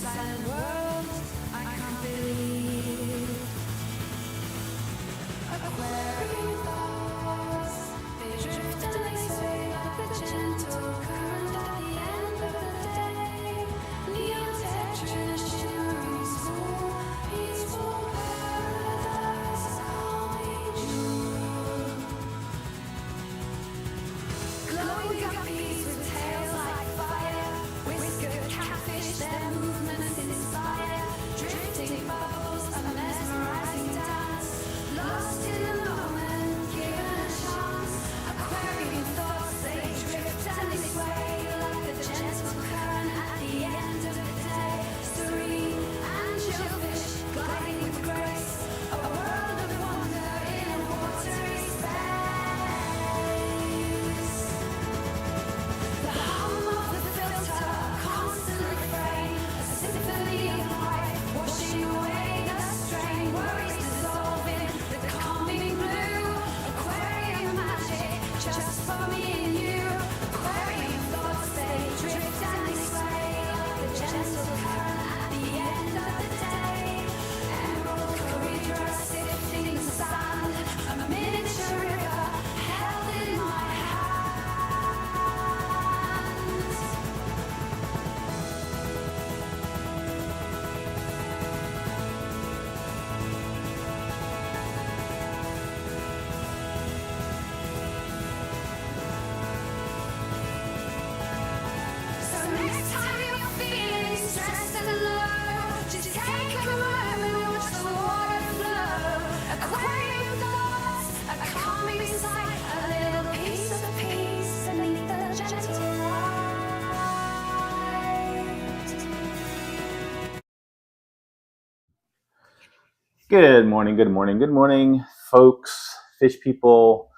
silent world I can't believe. Aquarium thoughts, they drift and they sway like the gentle current at the end of the day. Leeched tradition school, peaceful paradise, calming jewel. Glowing guppies with tails like fire, whiskered catfish, their movements inspire. Drifting bubbles, a mesmerizing dance. Lost in the moment, given a chance. Aquarium thoughts, they drift and they sway like the gentle current at the end of the day. Serene angelfish, gliding with grace. A world of wonder in a watery space. The hum of the filter, constant refrain, a symphony of life, washing away the strain. Worries dissolving, the calming blue. Aquarium magic, just for me and you. Aquarium thoughts, they drift and they sway like the gentle current at the end of the day. Emerald corridor sifting the sand, a miniature river held in my hands. So next time you're feeling stressed and low, just take a moment, watch the water flow. Aquarium thoughts, a calming sight, a little piece of peace beneath the gentle light. Good morning, good morning, good morning, folks, fish people,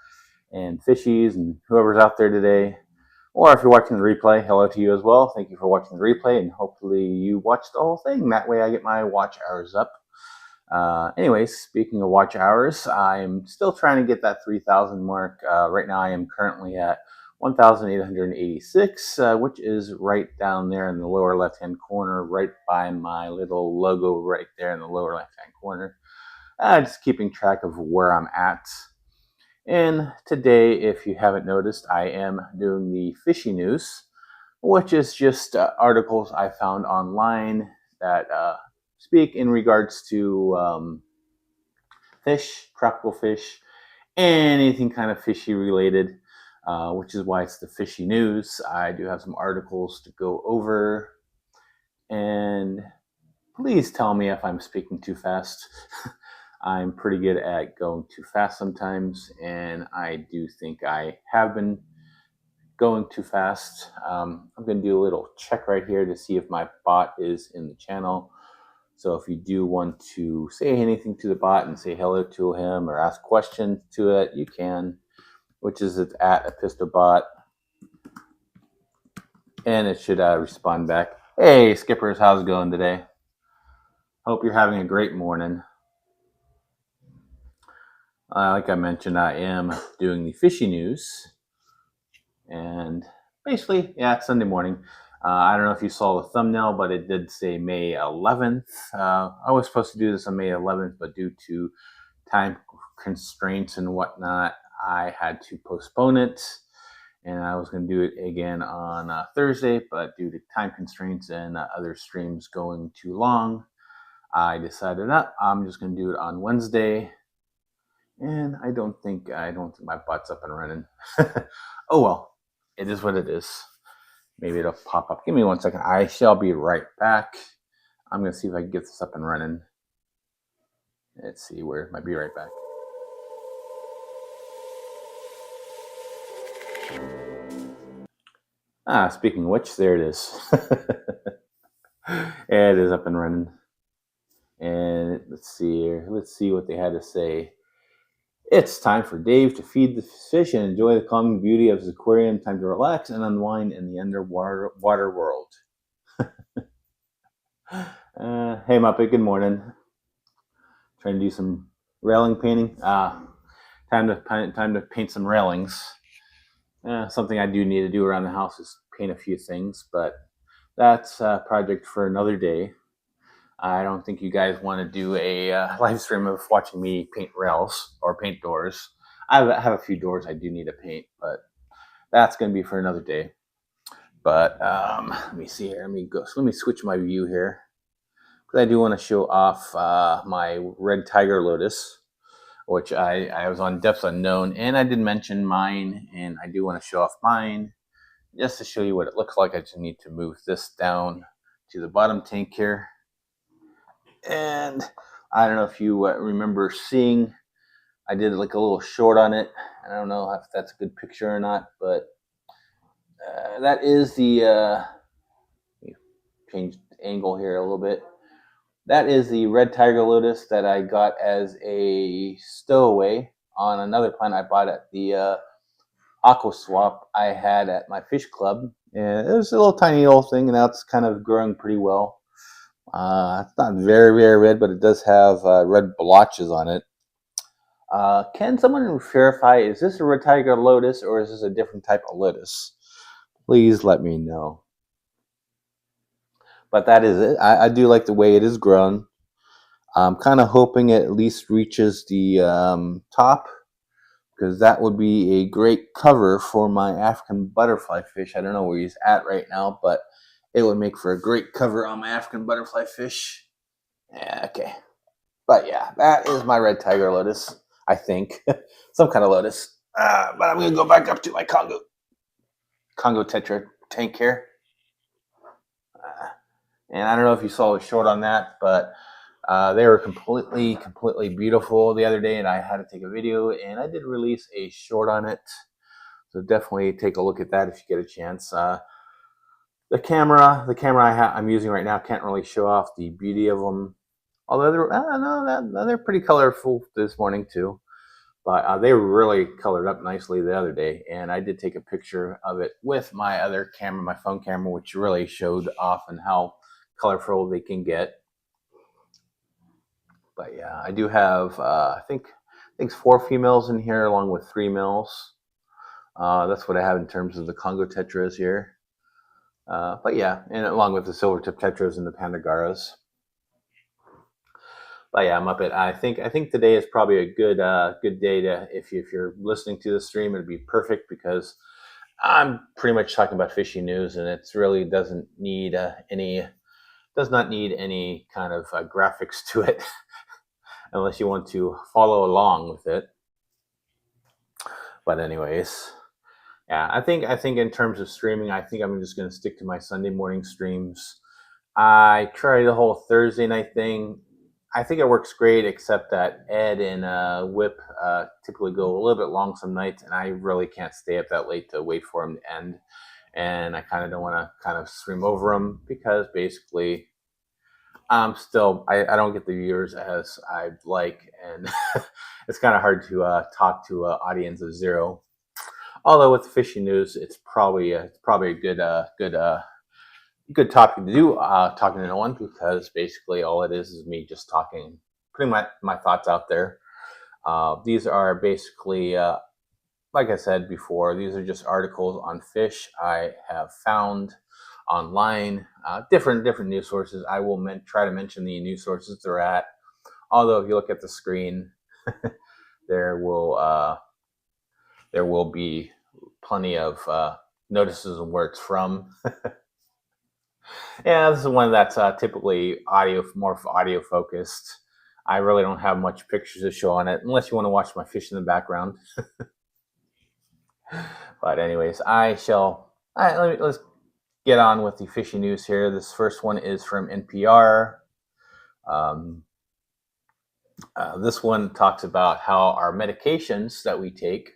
and fishies, and whoever's out there today. Or if you're watching the replay, hello to you as well. Thank you for watching the replay, and hopefully you watched the whole thing. That way I get my watch hours up. Anyways, speaking of watch hours, I'm still trying to get that 3,000 mark. Right now I am currently at 1,886, which is right down there in the lower left-hand corner, right by my little logo right there in the lower left-hand corner. Just keeping track of where I'm at. And today, if you haven't noticed, I am doing the fishy news, which is just articles I found online that speak in regards to fish, tropical fish, anything kind of fishy related, which is why it's the fishy news. I do have some articles to go over, and please tell me if I'm speaking too fast. I'm pretty good at going too fast sometimes, and I do think I have been going too fast. I'm going to do a little check right here to see if my bot is in the channel. So if you do want to say anything to the bot and say hello to him or ask questions to it, you can, which is at epistobot, and it should respond back. Hey, Skippers, how's it going today? Hope you're having a great morning. Like I mentioned, I am doing the fishy news, and basically, yeah, it's Sunday morning. I don't know if you saw the thumbnail, but it did say May 11th. I was supposed to do this on May 11th, but due to time constraints and whatnot, I had to postpone it, and I was going to do it again on Thursday, but due to time constraints and other streams going too long, I decided I'm just going to do it on Wednesday. And I don't think my bot's up and running. Oh well, it is what it is. Maybe it'll pop up. Give me 1 second. I shall be right back. I'm gonna see if I can get this up and running. Let's see where it might be right back. Speaking of which, there it is. It is up and running. And let's see here. Let's see what they had to say. It's time for Dave to feed the fish and enjoy the calming beauty of his aquarium. Time to relax and unwind in the underwater world. Hey Muppet, good morning. Trying to do some railing painting. Time to paint some railings. Something I do need to do around the house is paint a few things, but that's a project for another day. I don't think you guys want to do a live stream of watching me paint rails or paint doors. I have a few doors I do need to paint, but that's going to be for another day. But let me see here. Let me go. So let me switch my view here, because I do want to show off my red tiger lotus, which I was on depths unknown, and I did mention mine, and I do want to show off mine just to show you what it looks like. I just need to move this down to the bottom tank here. And I don't know if you remember seeing, I did like a little short on it. I don't know if that's a good picture or not, but that is the, change the angle here a little bit. That is the red tiger lotus that I got as a stowaway on another plant I bought at the aqua swap I had at my fish club. And it was a little tiny old thing, and now it's kind of growing pretty well. It's not very, very red, but it does have red blotches on it. Can someone verify, is this a red tiger lotus or is this a different type of lotus? Please let me know. But that is it. I do like the way it is grown. I'm kind of hoping it at least reaches the top, because that would be a great cover for my African butterfly fish. I don't know where he's at right now, but it would make for a great cover on my African butterfly fish. Yeah, okay. But yeah, that is my red tiger lotus, I think. Some kind of lotus. But I'm going to go back up to my Congo Tetra tank here. And I don't know if you saw the short on that, but they were completely beautiful the other day, and I had to take a video, and I did release a short on it. So definitely take a look at that if you get a chance. The camera I'm using right now can't really show off the beauty of them. Although they're pretty colorful this morning too. But they were really colored up nicely the other day, and I did take a picture of it with my other camera, my phone camera, which really showed off and how colorful they can get. But yeah, I do have I think 4 females in here along with 3 males. That's what I have in terms of the Congo tetras here. But yeah, and along with the silver tip tetras and the pandagaras. But yeah, Muppet, I think today is probably a good day to, if you're listening to the stream, it'd be perfect, because I'm pretty much talking about fishy news, and it really does not need any kind of graphics to it, unless you want to follow along with it. But anyways, yeah, I think in terms of streaming, I think I'm just going to stick to my Sunday morning streams. I tried the whole Thursday night thing. I think it works great, except that Ed and Whip typically go a little bit long some nights, and I really can't stay up that late to wait for them to end. And I kind of don't want to kind of stream over them, because basically I don't get the viewers as I'd like, and it's kind of hard to talk to an audience of 0. Although with fishy news, it's probably a good topic to do, talking to no one, because basically all it is me just talking, putting my thoughts out there. These are basically, like I said before, these are just articles on fish I have found online, different news sources. I will try to mention the news sources they're at. Although if you look at the screen, there will be plenty of notices of where it's from. Yeah, this is one that's typically more audio focused. I really don't have much pictures to show on it, unless you want to watch my fish in the background. But anyways, let's get on with the fishy news here. This first one is from NPR. This one talks about how our medications that we take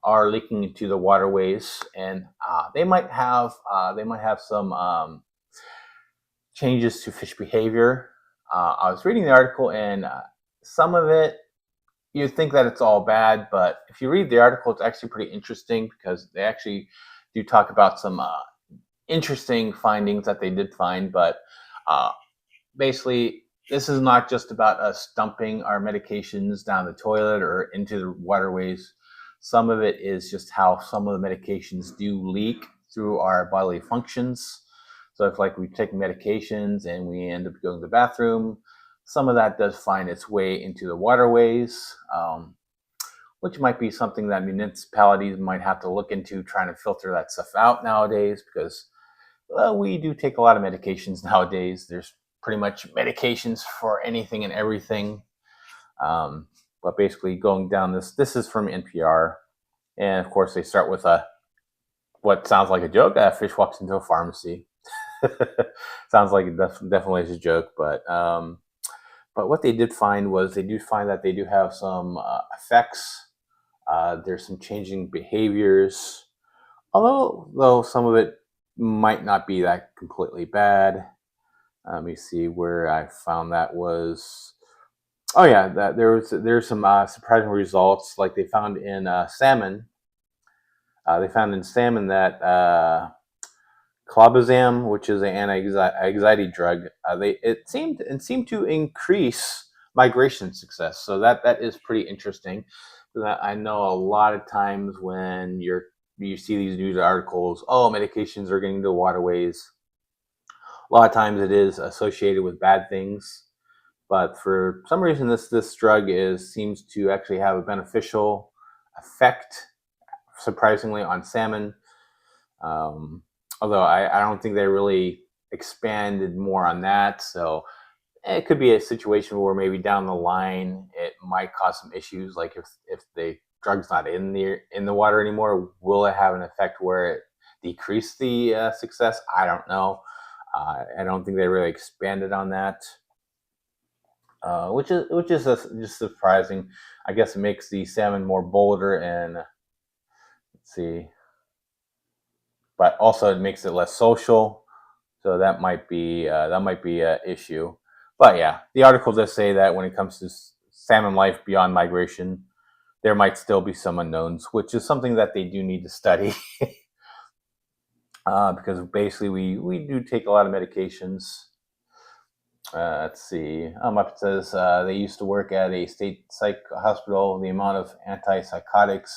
are leaking into the waterways, and they might have some changes to fish behavior. I was reading the article, and some of it, you'd think that it's all bad, but if you read the article, it's actually pretty interesting, because they actually do talk about some interesting findings that they did find. But basically, this is not just about us dumping our medications down the toilet or into the waterways. Some of it is just how some of the medications do leak through our bodily functions. So if like we take medications and we end up going to the bathroom, some of that does find its way into the waterways, which might be something that municipalities might have to look into, trying to filter that stuff out nowadays, because we do take a lot of medications nowadays. There's pretty much medications for anything and everything. But basically going down this is from NPR. And of course they start with what sounds like a joke. A fish walks into a pharmacy. Sounds like it definitely is a joke, but what they did find was they do find that they do have some effects. There's some changing behaviors, although some of it might not be that completely bad. Let me see where I found that was. Oh yeah, that there's some surprising results. Like they found in salmon. They found in salmon that clobazam, which is an anti-anxiety drug, it seemed to increase migration success. So that is pretty interesting. I know a lot of times when you see these news articles, oh, medications are getting to waterways. A lot of times it is associated with bad things, but for some reason this drug seems to actually have a beneficial effect, surprisingly, on salmon. Although I don't think they really expanded more on that. So it could be a situation where maybe down the line it might cause some issues. Like if the drug's not in the water anymore, will it have an effect where it decrease the success? I don't know. I don't think they really expanded on that, which is just surprising. I guess it makes the salmon more bolder and let's see, but also it makes it less social. So that might be an issue. But yeah, the article does say that when it comes to salmon life beyond migration, there might still be some unknowns, which is something that they do need to study. Because basically we do take a lot of medications. Let's see. It says they used to work at a state psych hospital. The amount of antipsychotics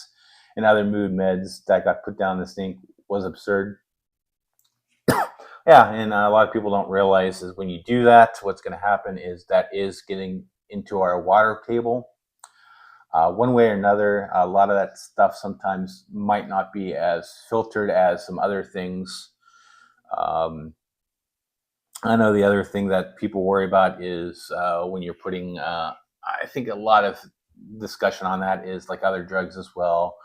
and other mood meds that got put down the sink was absurd. Yeah, and a lot of people don't realize is when you do that, what's going to happen is that is getting into our water table. One way or another, a lot of that stuff sometimes might not be as filtered as some other things. I know the other thing that people worry about is when you're putting, I think a lot of discussion on that is like other drugs as well,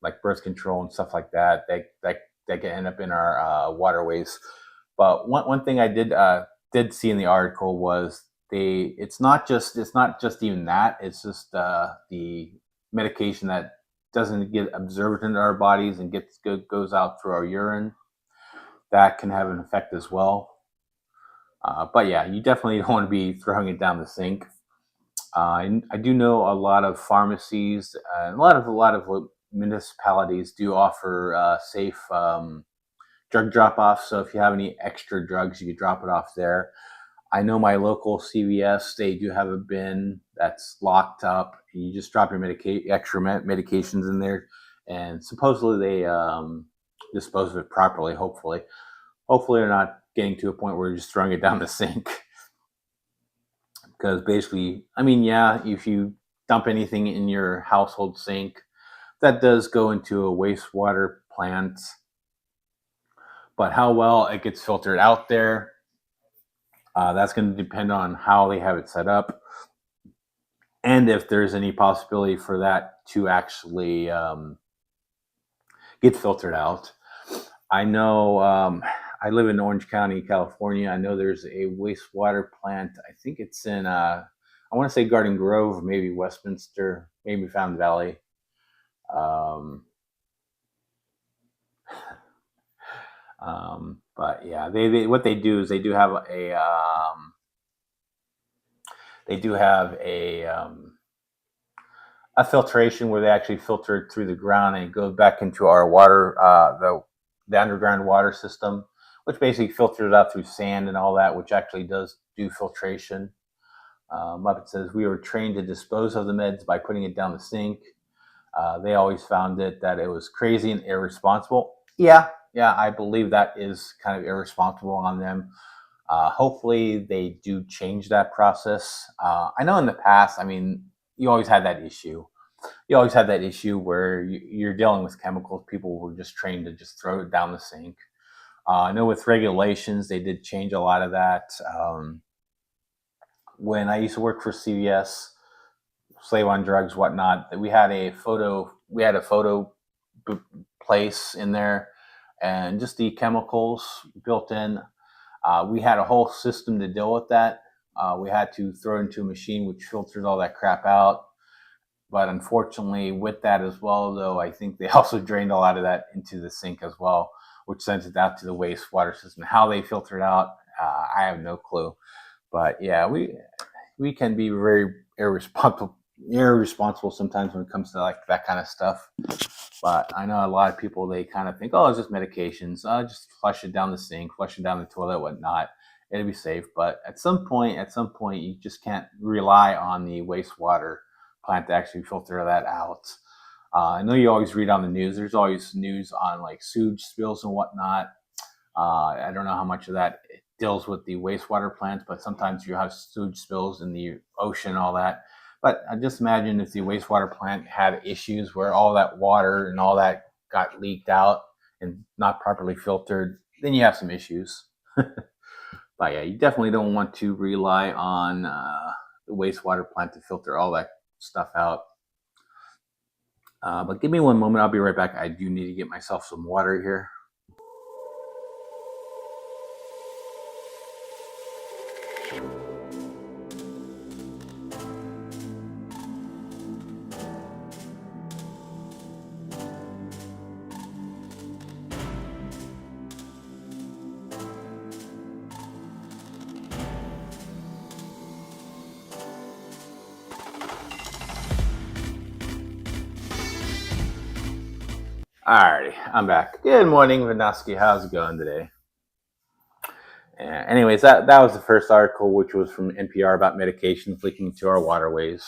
like birth control and stuff like that. That can end up in our waterways. But one thing I did see in the article was it's not just even that. It's just the medication that doesn't get absorbed into our bodies and goes out through our urine. That can have an effect as well. But yeah, you definitely don't want to be throwing it down the sink. I do know a lot of pharmacies, a lot of municipalities do offer safe drug drop-off. So if you have any extra drugs, you can drop it off there. I know my local CVS, they do have a bin that's locked up. You just drop your extra medications in there, and supposedly they dispose of it properly. Hopefully they're not getting to a point where you're just throwing it down the sink. Because basically, I mean, yeah, if you dump anything in your household sink, that does go into a wastewater plant. But how well it gets filtered out there, that's going to depend on how they have it set up, and if there's any possibility for that to actually get filtered out. I know I live in Orange County, California. I know there's a wastewater plant. I think it's in, I want to say Garden Grove, maybe Westminster, maybe Fountain Valley. But yeah, they what they do is they do have a filtration where they actually filter it through the ground and it goes back into our water, the underground water system, which basically filters it out through sand and all that, which actually does do filtration. Muppet says, we were trained to dispose of the meds by putting it down the sink. They always found that it was crazy and irresponsible. Yeah, yeah, I believe that is kind of irresponsible on them. Hopefully they do change that process. I know in the past, I mean, you always had that issue. You always had that issue where you're dealing with chemicals. People were just trained to just throw it down the sink. I know with regulations, they did change a lot of that. When I used to work for CVS, Slave on Drugs, whatnot, we had a photo place in there, and just the chemicals built in. We had a whole system to deal with that. We had to throw it into a machine which filtered all that crap out. But unfortunately, with that as well, though, I think they also drained a lot of that into the sink as well, which sent it out to the wastewater system. How they filter it out, I have no clue. But yeah, we can be very irresponsible sometimes when it comes to like that kind of stuff. But I know a lot of people, they kind of think, oh, it's just medications. Just flush it down the sink, flush it down the toilet, whatnot. It'll be safe. But at some point, you just can't rely on the wastewater plant to actually filter that out. I know you always read on the news. There's always news on like sewage spills and whatnot. I don't know how much of that deals with the wastewater plants, but sometimes you have sewage spills in the ocean and all that. But I just imagine if the wastewater plant had issues where all that water and all that got leaked out and not properly filtered, then you have some issues. But yeah, you definitely don't want to rely on the wastewater plant to filter all that stuff out. But give me one moment. I'll be right back. I do need to get myself some water here. Alrighty, I'm back. Good morning, Vanoski. How's it going today? Anyways, that was the first article, which was from NPR about medications leaking into our waterways,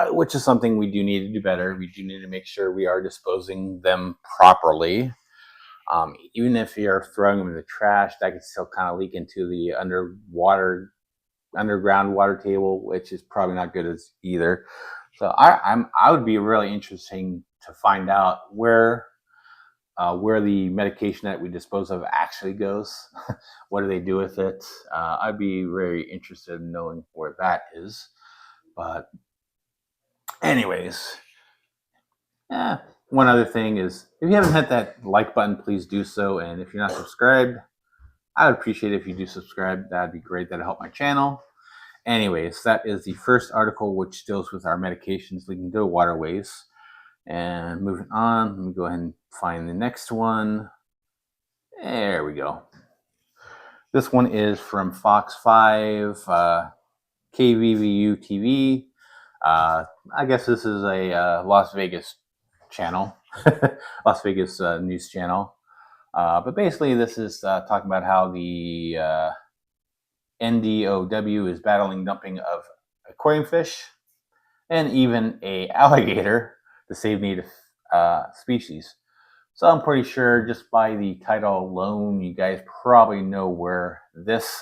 which is something we do need to do better. We do need to make sure we are disposing them properly. Even if you're throwing them in the trash, that could still kind of leak into the underground water table, which is probably not good as either. So I would be really interesting to find out where the medication that we dispose of actually goes. What do they do with it? I'd be very interested in knowing where that is. But anyways, one other thing is, if you haven't hit that like button, please do so. And if you're not subscribed, I would appreciate it if you do subscribe. That'd be great. That'd help my channel. Anyways, that is the first article, which deals with our medications leaking to waterways. And moving on, let me go ahead and find the next one. There we go. This one is from Fox 5, KVVU TV. I guess this is a Las Vegas channel, Las Vegas news channel. But basically, this is talking about how the NDOW is battling dumping of aquarium fish and even a alligator to save native species. So I'm pretty sure just by the title alone, you guys probably know where this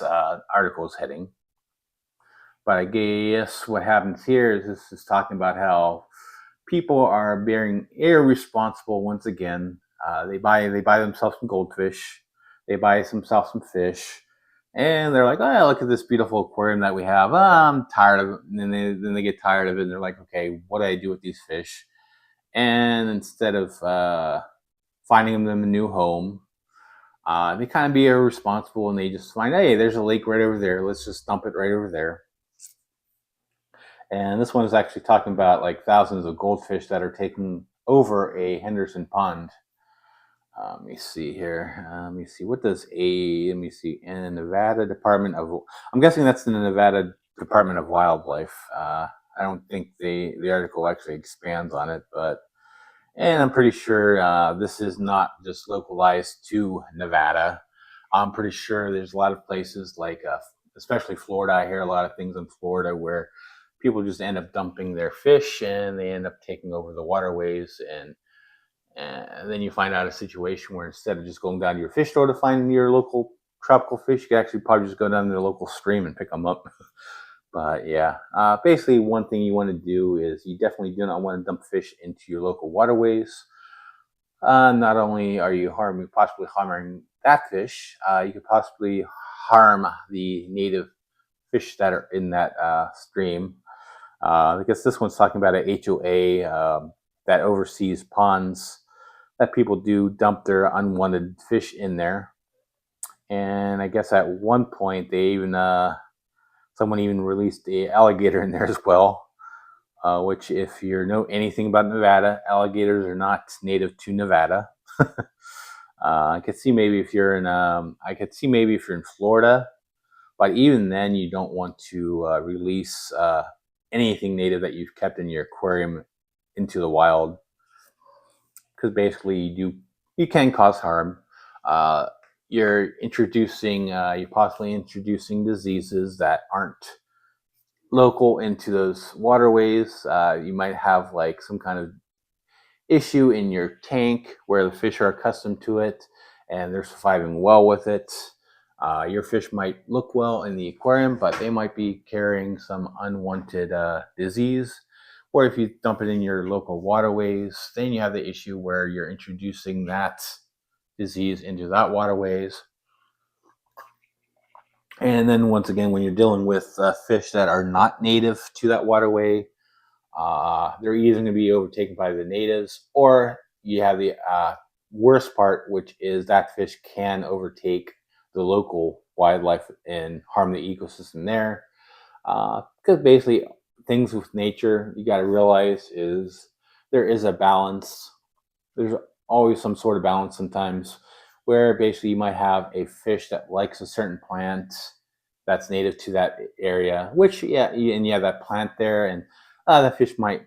article is heading. But I guess what happens here is this is talking about how people are being irresponsible once again. They buy themselves some goldfish, they buy themselves some fish, and they're like, "Oh, look at this beautiful aquarium that we have. I'm tired of it." And then they get tired of it, and they're like, "Okay, what do I do with these fish?" And instead of finding them a new home, they kind of be irresponsible, and they just find, hey, there's a lake right over there. Let's just dump it right over there. And this one is actually talking about like thousands of goldfish that are taking over a Henderson pond. Let me see here. Let me see. What does let me see. In the Nevada Department of, I'm guessing that's in the Nevada Department of Wildlife. I don't think the article actually expands on it, but, and I'm pretty sure this is not just localized to Nevada. I'm pretty sure there's a lot of places like, especially Florida. I hear a lot of things in Florida where people just end up dumping their fish and they end up taking over the waterways, and And then you find out a situation where instead of just going down to your fish store to find your local tropical fish, you can actually probably just go down to the local stream and pick them up. But yeah, basically one thing you want to do is you definitely do not want to dump fish into your local waterways. Not only are you possibly harming that fish, you could possibly harm the native fish that are in that stream. I guess this one's talking about a HOA that oversees ponds that people do dump their unwanted fish in there. And I guess at one point they even someone even released the alligator in there as well. Which, if you know anything about Nevada, alligators are not native to Nevada. I could see maybe if you're in Florida, but even then, you don't want to release anything native that you've kept in your aquarium into the wild, because basically you can cause harm. You're possibly introducing diseases that aren't local into those waterways. You might have like some kind of issue in your tank where the fish are accustomed to it and they're surviving well with it. Your fish might look well in the aquarium, but they might be carrying some unwanted disease. Or if you dump it in your local waterways, then you have the issue where you're introducing that disease into that waterways. And then once again, when you're dealing with fish that are not native to that waterway, they're either going to be overtaken by the natives, or you have the worst part, which is that fish can overtake the local wildlife and harm the ecosystem there. Because basically, things with nature, you got to realize is there is a balance. There's always some sort of balance sometimes, where basically you might have a fish that likes a certain plant that's native to that area, which, yeah, and you have that plant there, and the fish might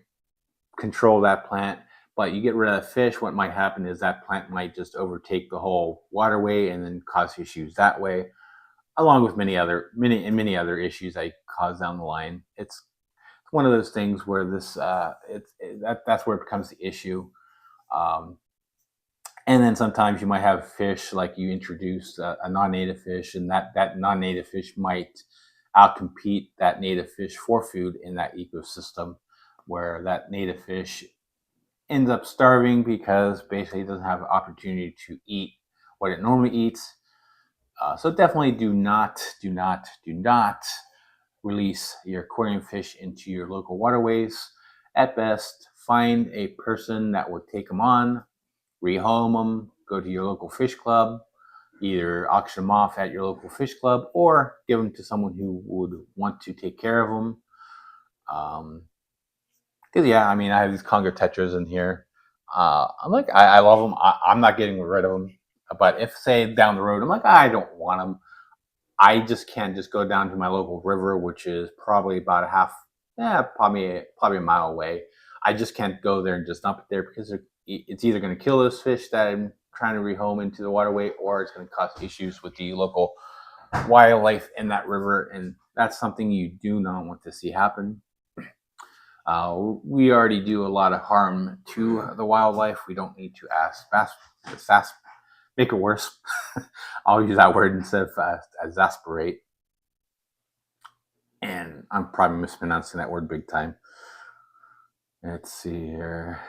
control that plant. But you get rid of the fish, what might happen is that plant might just overtake the whole waterway and then cause issues that way, along with many other issues that cause down the line. It's one of those things where that's where it becomes the issue. And then sometimes you might have fish, like you introduce a non-native fish, and that non-native fish might outcompete that native fish for food in that ecosystem, where that native fish ends up starving because basically it doesn't have an opportunity to eat what it normally eats. So definitely do not release your aquarium fish into your local waterways. At best, find a person that will take them on, rehome them, go to your local fish club, either auction them off at your local fish club or give them to someone who would want to take care of them. Because yeah, I mean, I have these Congo tetras in here. I'm like, I love them. I'm not getting rid of them. But if, say, down the road, I'm like, I don't want them, I just can't just go down to my local river, which is probably about probably a mile away. I just can't go there and just dump it there, because it's either going to kill those fish that I'm trying to rehome into the waterway, or it's going to cause issues with the local wildlife in that river, and that's something you do not want to see happen. We already do a lot of harm to the wildlife. We don't need to make it worse. I'll use that word instead of exasperate. And I'm probably mispronouncing that word big time. Let's see here.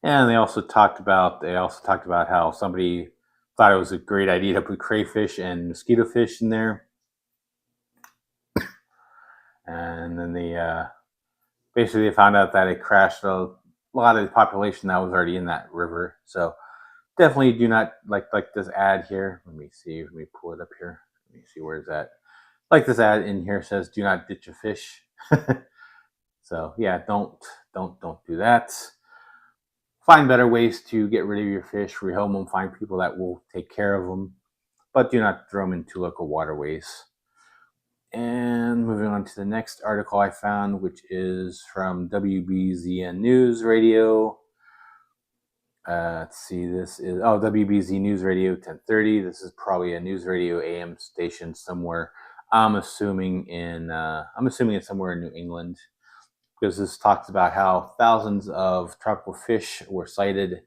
And they also talked about how somebody thought it was a great idea to put crayfish and mosquito fish in there. And then basically they found out that it crashed a lot of the population that was already in that river. So definitely do not like this ad here. Let me pull it up here. Let me see where it's at. Like this ad in here says, do not ditch a fish. So yeah, don't do that. Find better ways to get rid of your fish, rehome them, find people that will take care of them, but do not throw them into local waterways. And moving on to the next article I found, which is from WBZN News Radio. Let's see, this is WBZ News Radio 1030. This is probably a news radio AM station somewhere. I'm assuming it's somewhere in New England. because this talks about how thousands of tropical fish were sighted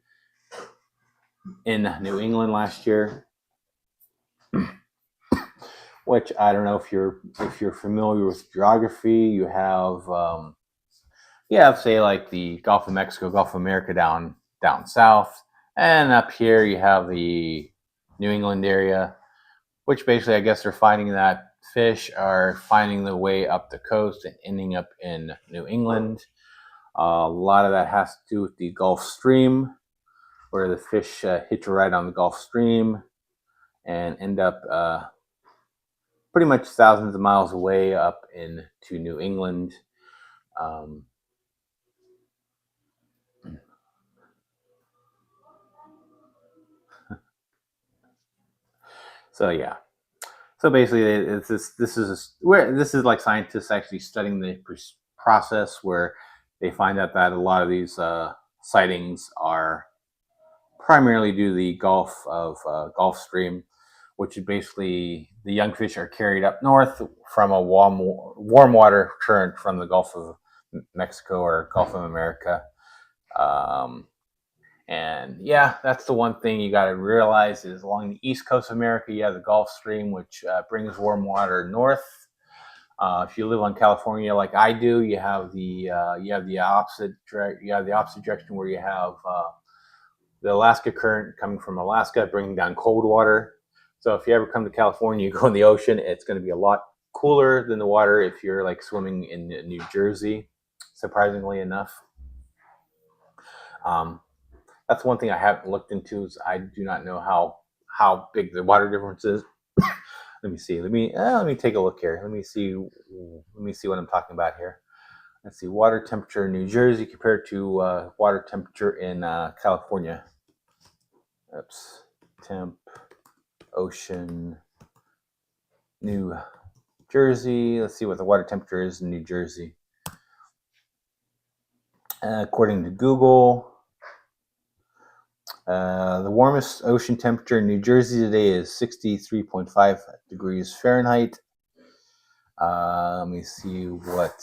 in New England last year. Which I don't know if you're familiar with geography. You have say like the Gulf of Mexico, Gulf of America down south, and up here you have the New England area, which basically I guess they're finding that fish are finding their way up the coast and ending up in New England. A lot of that has to do with the Gulf Stream, where the fish hitch a ride on the Gulf Stream and end up pretty much thousands of miles away up into New England. So yeah. So basically, it's this is like scientists actually studying the process where they find out that a lot of these sightings are primarily due to the Gulf Stream, which is basically the young fish are carried up north from a warm water current from the Gulf of Mexico or Gulf of America. And yeah, that's the one thing you got to realize is along the east coast of America, you have the Gulf Stream, which brings warm water north. If you live on California, like I do, you have the opposite direction where you have the Alaska current coming from Alaska, bringing down cold water. So if you ever come to California, you go in the ocean, it's going to be a lot cooler than the water if you're like swimming in New Jersey, surprisingly enough. That's one thing I haven't looked into is I do not know how big the water difference is. Let me see. Let me take a look here. Let me see what I'm talking about here. Let's see, water temperature in New Jersey compared to water temperature in California. Oops, temp, ocean, New Jersey. Let's see what the water temperature is in New Jersey. According to Google, the warmest ocean temperature in New Jersey today is 63.5 degrees Fahrenheit. Let me see what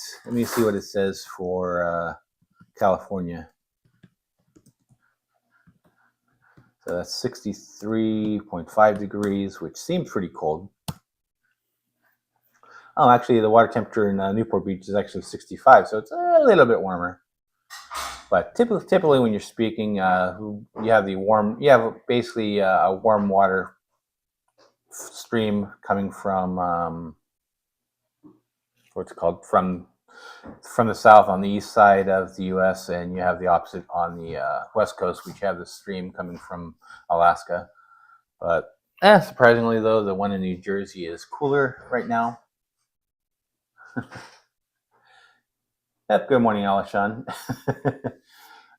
it says for California. So that's 63.5 degrees, which seems pretty cold. Oh, actually, the water temperature in Newport Beach is actually 65, so it's a little bit warmer. But typically when you're speaking, you have basically a warm water stream coming from what's called from the south on the east side of the U.S., and you have the opposite on the west coast, which you have the stream coming from Alaska. But surprisingly, though, the one in New Jersey is cooler right now. Yep, good morning, Alishan.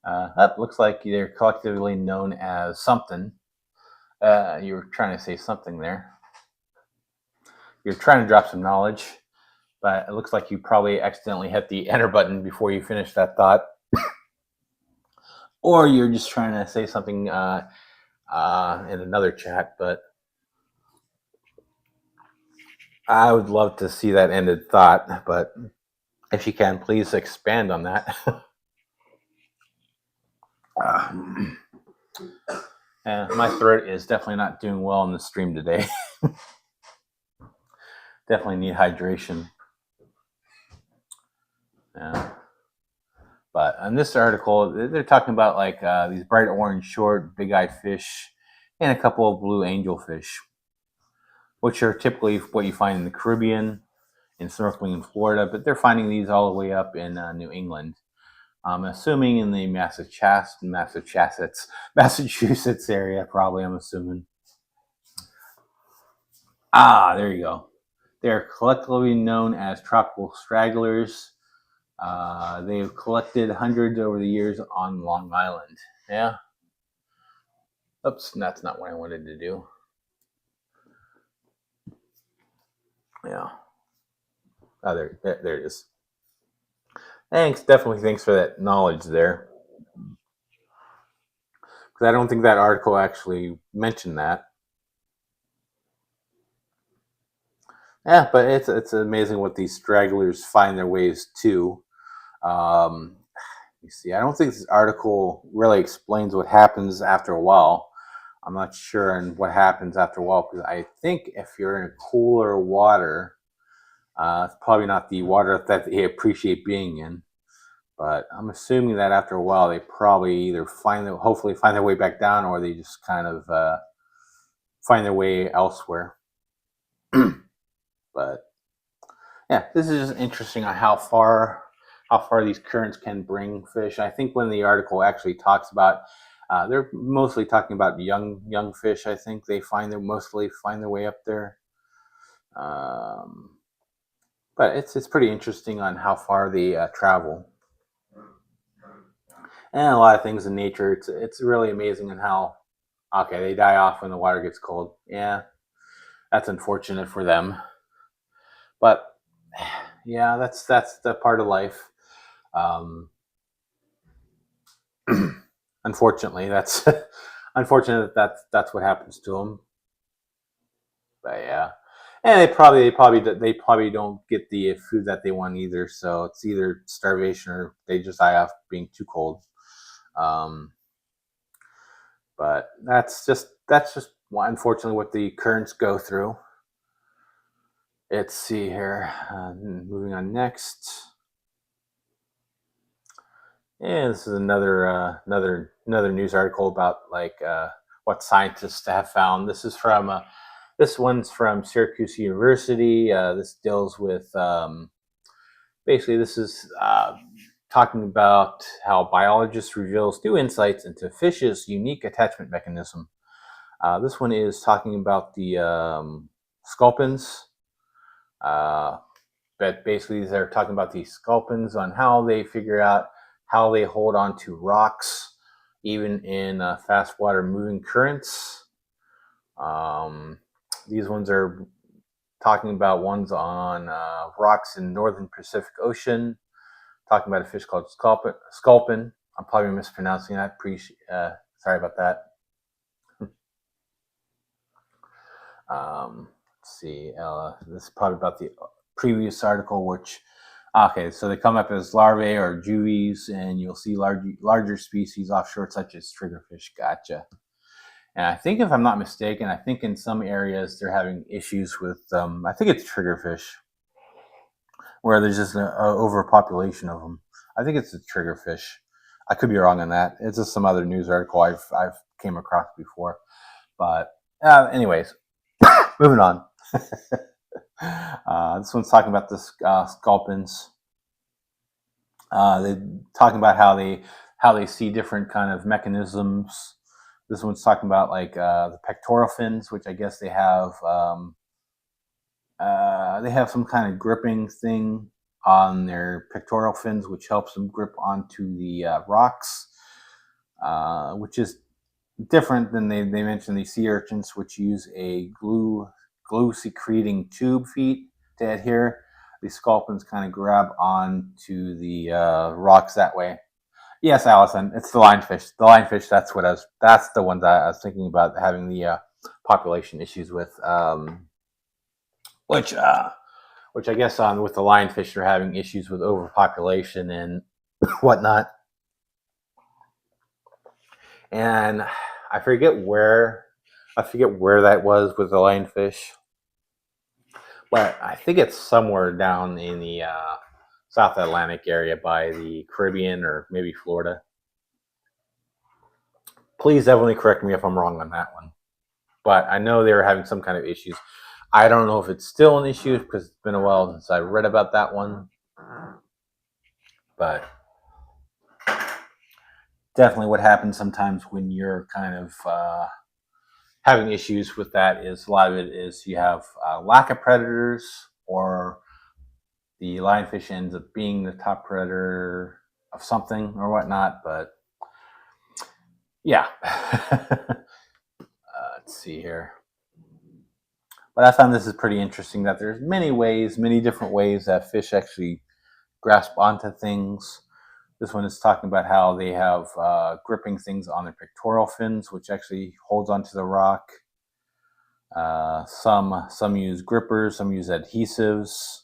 That looks like they're collectively known as something. You were trying to say something there. You're trying to drop some knowledge, but it looks like you probably accidentally hit the enter button before you finished that thought. Or you're just trying to say something in another chat, but I would love to see that ended thought, but if you can, please expand on that. My throat is definitely not doing well in the stream today. Definitely need hydration. But in this article, they're talking about like these bright orange, short, big-eyed fish and a couple of blue angelfish, which are typically what you find in the Caribbean and snorkeling in Florida, but they're finding these all the way up in New England. I'm assuming in the Massachusetts area, probably, I'm assuming. There you go. They're collectively known as tropical stragglers. They've collected hundreds over the years on Long Island. Yeah. Oops, that's not what I wanted to do. Yeah. Oh, there it is. Definitely thanks for that knowledge there. Because I don't think that article actually mentioned that. Yeah, but it's amazing what these stragglers find their ways to. You see, I don't think this article really explains what happens after a while. I'm not sure on what happens after a while, because I think if you're in cooler water, it's probably not the water that they appreciate being in. But I'm assuming that after a while, they probably either hopefully find their way back down, or they just kind of find their way elsewhere. But yeah, this is just interesting on how far these currents can bring fish. I think when the article actually talks about, they're mostly talking about young fish. I think they mostly find their way up there. But it's pretty interesting on how far they travel, and a lot of things in nature. It's really amazing on how they die off when the water gets cold. Yeah, that's unfortunate for them, but yeah, that's the part of life. Unfortunately, that's unfortunate that's what happens to them. But yeah, and they probably don't get the food that they want either. So it's either starvation or they just die off being too cold. But that's just unfortunately what the currents go through. Let's see here. Moving on next. Yeah, this is another news article about what scientists have found. This one's from Syracuse University. This deals with basically this is talking about how biologists reveals new insights into fish's unique attachment mechanism. This one is talking about the sculpins. But basically, they're talking about these sculpins on how they figure out how they hold on to rocks, even in fast water moving currents. These ones are talking about ones on rocks in northern Pacific Ocean. Talking about a fish called Sculpin. I'm probably mispronouncing that. Sorry about that. Let's see. This is probably about the previous article, which so they come up as larvae or juvies, and you'll see larger species offshore, such as triggerfish. Gotcha. And I think, if I'm not mistaken, I think in some areas they're having issues with, I think it's triggerfish, where there's just an overpopulation of them. I think it's a triggerfish. I could be wrong on that. It's just some other news article I've came across before. But anyways, moving on. This one's talking about the sculpins. They're talking about how they see different kind of mechanisms. This one's talking about the pectoral fins, which I guess they have some kind of gripping thing on their pectoral fins, which helps them grip onto the rocks, which is different than they mentioned the sea urchins, which use a glue secreting tube feet to adhere. The sculpins kind of grab onto the rocks that way. Yes, Allison, it's the lionfish. The lionfish. That's the one that I was thinking about having the population issues with. Which I guess with the lionfish, they're having issues with overpopulation and whatnot. And I forget where that was with the lionfish, but I think it's somewhere down in the South Atlantic area by the Caribbean or maybe Florida. Please definitely correct me if I'm wrong on that one. But I know they were having some kind of issues. I don't know if it's still an issue because it's been a while since I read about that one. But definitely what happens sometimes when you're kind of having issues with that is a lot of it is you have lack of predators, or the lionfish ends up being the top predator of something or whatnot. But yeah. Let's see here. But I found this is pretty interesting, that there's many different ways that fish actually grasp onto things. This one is talking about how they have gripping things on their pectoral fins, which actually holds onto the rock. Some use grippers, some use adhesives.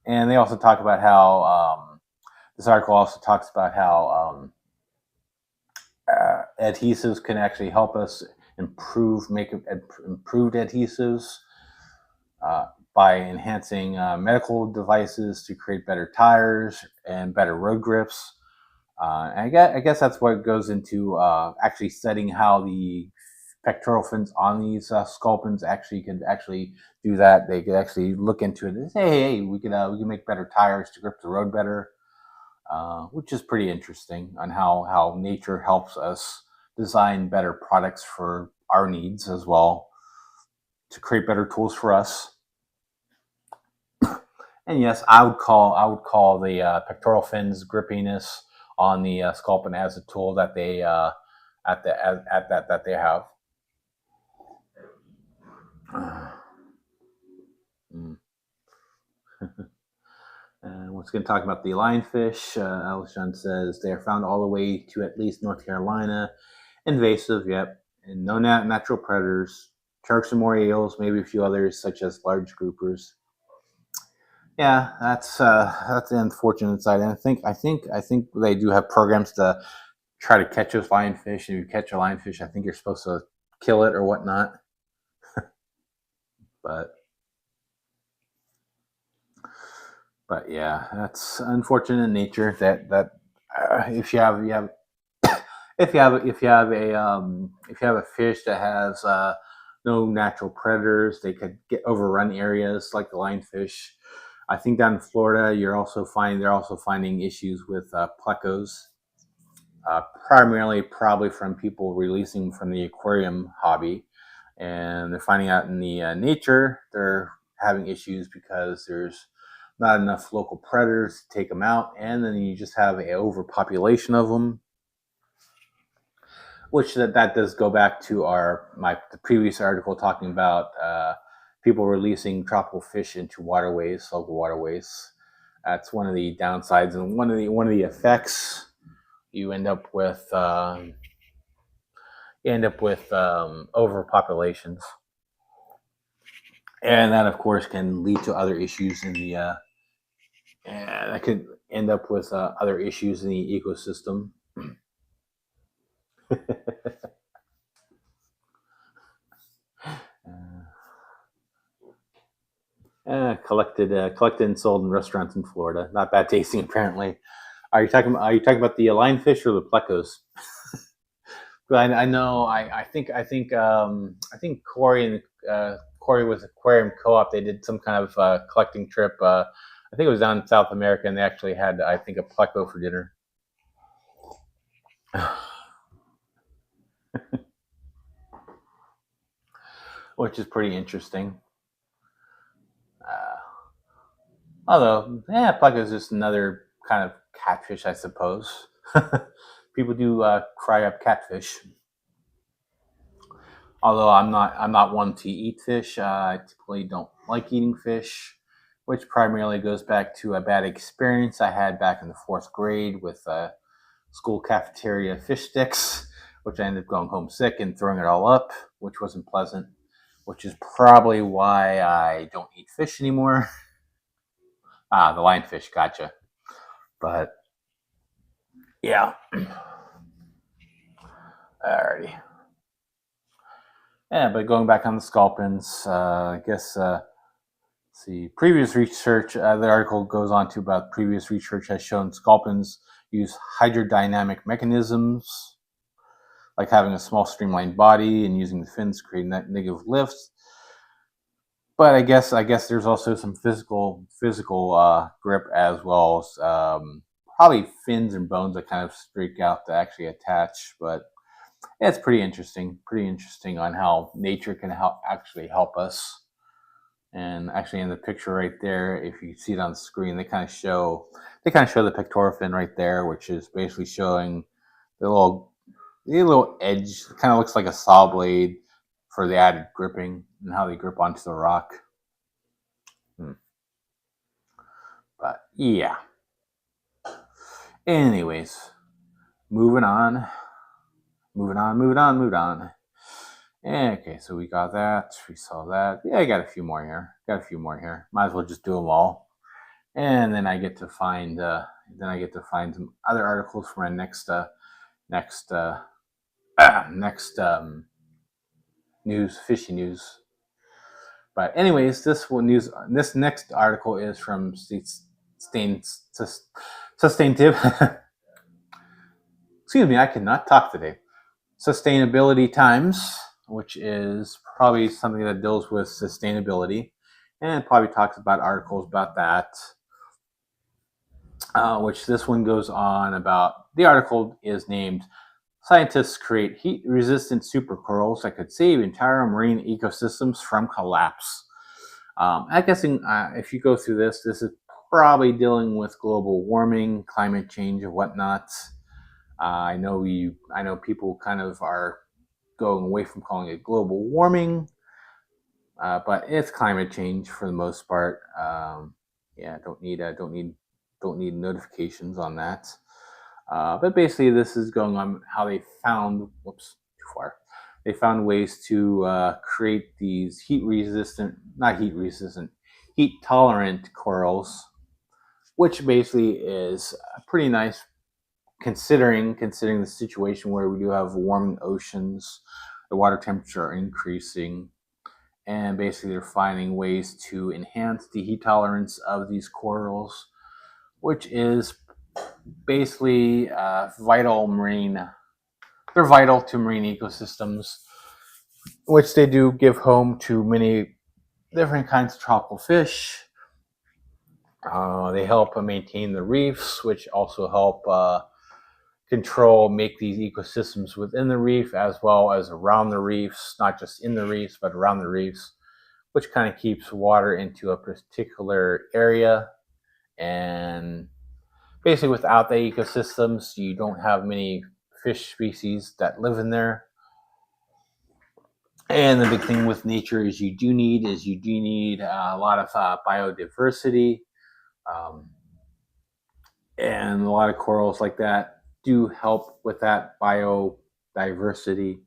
And they also talk about how this article also talks about how adhesives can actually help us make improved adhesives by enhancing medical devices to create better tires and better road grips. And I guess that's what goes into actually studying how the pectoral fins on these sculpins actually can actually do that. They could actually look into it and say, hey, we can make better tires to grip the road better, which is pretty interesting on how nature helps us design better products for our needs as well to create better tools for us. And yes, I would call the pectoral fins grippiness on the Sculpin as a tool that they that they have. Mm. And we're going to talk about the lionfish. Alishon says they are found all the way to at least North Carolina. Invasive, yep, and no natural predators. Sharks and more eels, maybe a few others such as large groupers. Yeah, that's the unfortunate side. And I think they do have programs to try to catch those lionfish. If you catch a lionfish, I think you're supposed to kill it or whatnot. But yeah, that's unfortunate in nature. That if you have if you have a fish that has no natural predators, they could overrun areas like the lionfish. I think down in Florida, they're also finding issues with plecos, primarily probably from people releasing from the aquarium hobby, and they're finding out in the nature they're having issues because there's not enough local predators to take them out, and then you just have an overpopulation of them, which that does go back to the previous article talking about people releasing tropical fish into waterways, local waterways. That's one of the downsides, and one of the effects. You end up with overpopulations, and that of course can lead to other issues in the and that could end up with other issues in the ecosystem. Collected and sold in restaurants in Florida. Not bad tasting, apparently. Are you talking about the lionfish or the plecos? I know. I think Corey with Aquarium Co-op. They did some kind of collecting trip. I think it was down in South America, and they actually had, I think, a pleco for dinner. Which is pretty interesting. Although, yeah, pleco is just another kind of catfish, I suppose. People do fry up catfish. Although I'm not one to eat fish. I typically don't like eating fish, which primarily goes back to a bad experience I had back in the 4th grade with school cafeteria fish sticks, which I ended up going home sick and throwing it all up, which wasn't pleasant, which is probably why I don't eat fish anymore. The lionfish, gotcha. But yeah. Alrighty. Yeah, but going back on the sculpins, I guess, see, previous research, the article goes on to about previous research has shown sculpins use hydrodynamic mechanisms, like having a small streamlined body and using the fins to create negative lifts. But I guess there's also some physical grip as well as probably fins and bones that kind of streak out to actually attach. But yeah, it's pretty interesting on how nature can actually help us. And actually, in the picture right there, if you see it on the screen, they kind of show the pectoral fin right there, which is basically showing the little edge. It kind of looks like a saw blade for the added gripping and how they grip onto the rock. But yeah. Anyways, moving on. Okay, so we got that. We saw that. Yeah, I got a few more here. Might as well just do them all. and then I get to find some other articles for my next news, fishy news. But anyways, this next article is from Sustainable. Excuse me, I cannot talk today. Sustainability Times, which is probably something that deals with sustainability, and probably talks about articles about that. Which this one goes on about. The article is named "Scientists Create Heat-Resistant Supercorals That Could Save Entire Marine Ecosystems from Collapse." I'm guessing if you go through this is probably dealing with global warming, climate change, and whatnot. I know people kind of are going away from calling it global warming, but it's climate change for the most part. Yeah, don't need notifications on that. But basically, this is going on how they found. Whoops, too far. They found ways to create these heat tolerant corals, which basically is pretty nice considering the situation where we do have warming oceans, the water temperature are increasing, and basically they're finding ways to enhance the heat tolerance of these corals, which is basically vital marine. They're vital to marine ecosystems, which they do give home to many different kinds of tropical fish. They help maintain the reefs, which also help make these ecosystems within the reef as well as around the reefs, not just in the reefs, but around the reefs, which kind of keeps water into a particular area. And basically, without the ecosystems, you don't have many fish species that live in there. And the big thing with nature is you do need a lot of biodiversity, and a lot of corals like that do help with that biodiversity.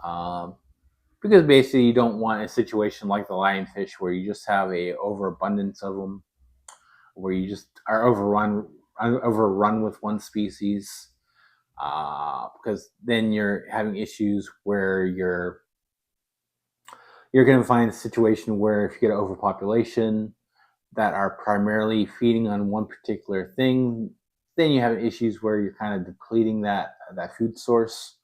Um, because basically you don't want a situation like the lionfish where you just have a overabundance of them, where you just are overrun with one species. Because then you're having issues where you're going to find a situation where if you get an overpopulation that are primarily feeding on one particular thing, then you have issues where you're kind of depleting that food source.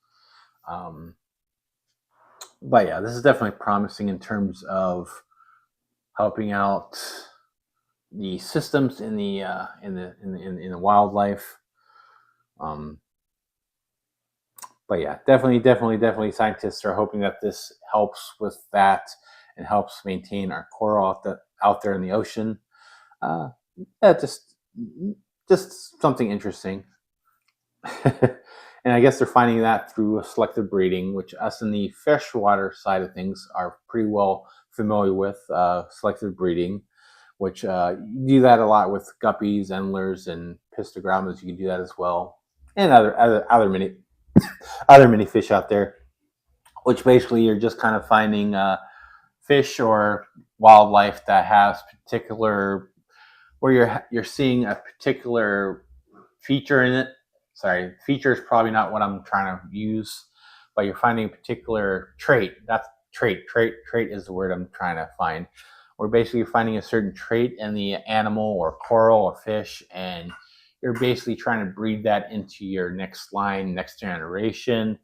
But yeah, this is definitely promising in terms of helping out the systems in the wildlife. But yeah, definitely, scientists are hoping that this helps with that and helps maintain our coral out there in the ocean. Yeah, just something interesting. And I guess they're finding that through selective breeding, which us in the freshwater side of things are pretty well familiar with. Selective breeding, which you do that a lot with guppies, endlers, and pistogrammas. You can do that as well, and other many fish out there. Which basically you're just kind of finding fish or wildlife that has particular, where you're seeing a particular feature in it. Sorry, feature is probably not what I'm trying to use, but you're finding a particular trait. That's trait is the word I'm trying to find. We're basically finding a certain trait in the animal or coral or fish, and you're basically trying to breed that into your next line, next generation, to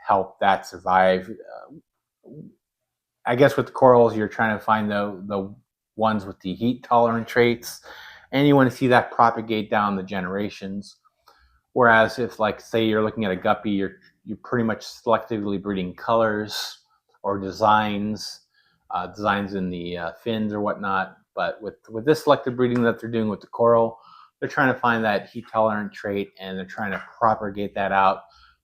help that survive. I guess with the corals, you're trying to find the ones with the heat tolerant traits, and you want to see that propagate down the generations. Whereas if, like, say you're looking at a guppy, you're pretty much selectively breeding colors or designs in the fins or whatnot. But with this selective breeding that they're doing with the coral, they're trying to find that heat tolerant trait and they're trying to propagate that out.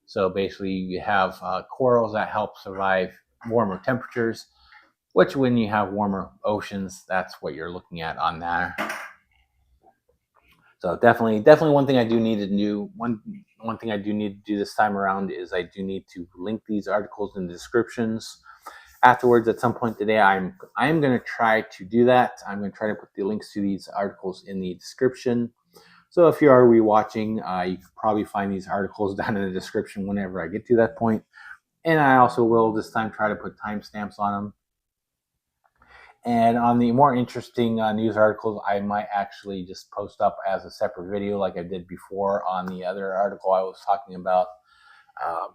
So basically, you have corals that help survive warmer temperatures, which when you have warmer oceans, that's what you're looking at on there. So definitely one thing I do need to do, one thing I do need to do this time around is I do need to link these articles in the descriptions, afterwards at some point today, I'm going to try to do that. I'm going to try to put the links to these articles in the description. So if you are rewatching, you can probably find these articles down in the description whenever I get to that point. And I also will this time try to put timestamps on them. And on the more interesting news articles, I might actually just post up as a separate video like I did before on the other article I was talking about.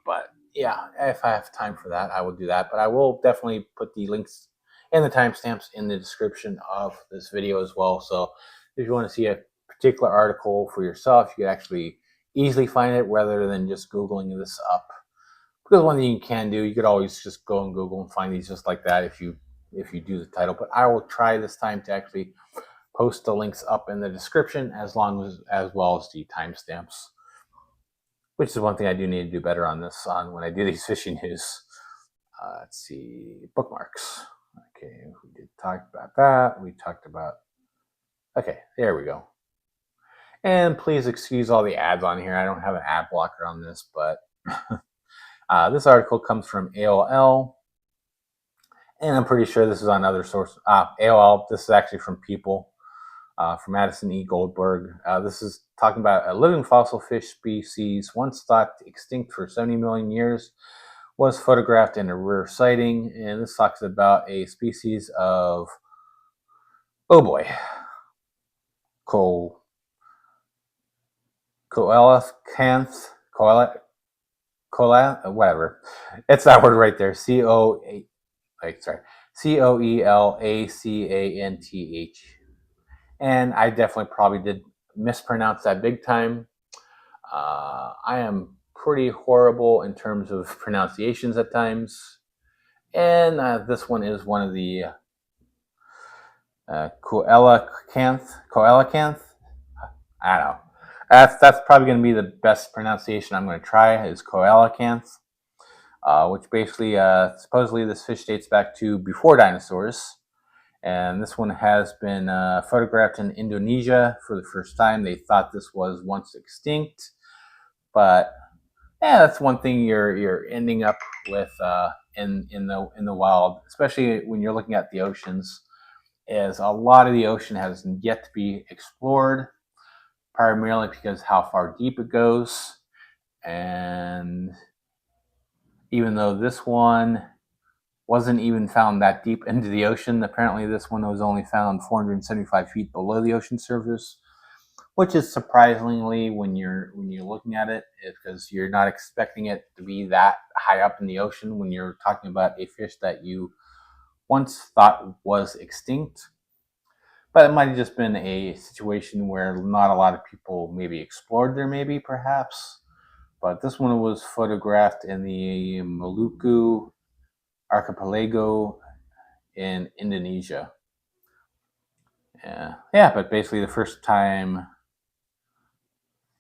But yeah, if I have time for that, I will do that. But I will definitely put the links and the timestamps in the description of this video as well. So if you want to see a particular article for yourself, you can actually easily find it rather than just Googling this up. Because one thing you can do, you could always just go on Google and find these just like that if you do the title. But I will try this time to actually post the links up in the description as well as the timestamps, which is one thing I do need to do better on when I do these fishing news. Let's see, bookmarks. Okay, we did talk about that. We talked about. Okay, there we go. And please excuse all the ads on here. I don't have an ad blocker on this, but this article comes from AOL. And I'm pretty sure this is on other sources. AOL, this is actually from People, from Madison E. Goldberg. This is talking about a living fossil fish species once thought extinct for 70 million years was photographed in a rare sighting. And this talks about a species of, oh boy, coelacanth, whatever. It's that word right there. Coelacanth. And I definitely probably did mispronounce that big time. I am pretty horrible in terms of pronunciations at times. And this one is one of the coelacanth. I don't know. That's probably going to be the best pronunciation I'm going to try is coelacanth, which basically supposedly this fish dates back to before dinosaurs. And this one has been photographed in Indonesia for the first time. They thought this was once extinct, but yeah, that's one thing you're ending up with in the wild, especially when you're looking at the oceans. Is a lot of the ocean has yet to be explored, primarily because how far deep it goes, and even though this one wasn't even found that deep into the ocean. Apparently, this one was only found 475 feet below the ocean surface, which is surprisingly when you're looking at it, because you're not expecting it to be that high up in the ocean when you're talking about a fish that you once thought was extinct. But it might have just been a situation where not a lot of people maybe explored there, maybe perhaps. But this one was photographed in the Maluku archipelago in Indonesia. Yeah, but basically the first time.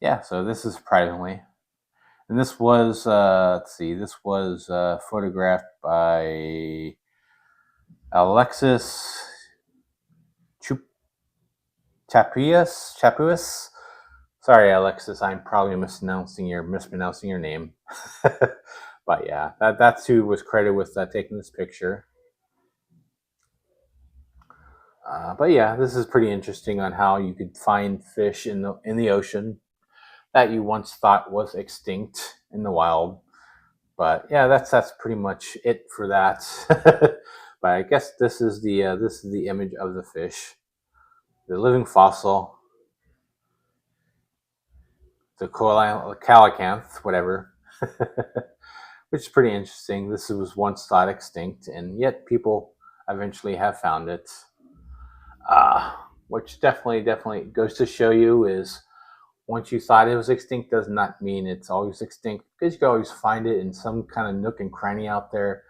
Yeah, so this is surprisingly, and this was let's see, this was photographed by Alexis Chapuis. Sorry, Alexis, I'm probably mispronouncing your name. But yeah, that's who was credited with taking this picture. But yeah, this is pretty interesting on how you could find fish in the ocean that you once thought was extinct in the wild. But yeah, that's pretty much it for that. But I guess this is the image of the fish, the living fossil, the coelacanth, whatever. Which is pretty interesting. This was once thought extinct, and yet people eventually have found it. Which definitely goes to show you is once you thought it was extinct does not mean it's always extinct, because you can always find it in some kind of nook and cranny out there.